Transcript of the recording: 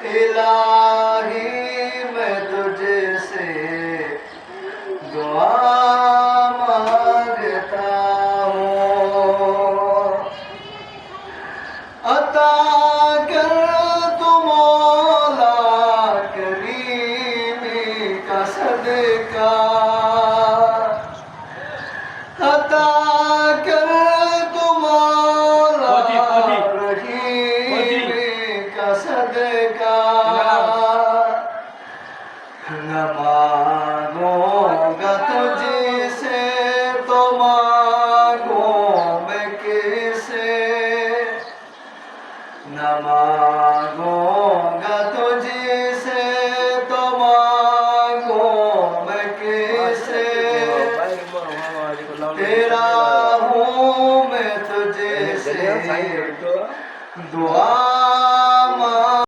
इलाही मैं तुझसे दुआ मांगता हूँ, अता कर तू मौला करीमी का सदका, अता कर तू मौला रहीमी का सदका। न मांगूंगा तुझसे तो मांगूं मैं किसे, न मांगूंगा तुझसे तो मांगूं मैं किसे। तेरा हूँ मैं तुझसे दुआ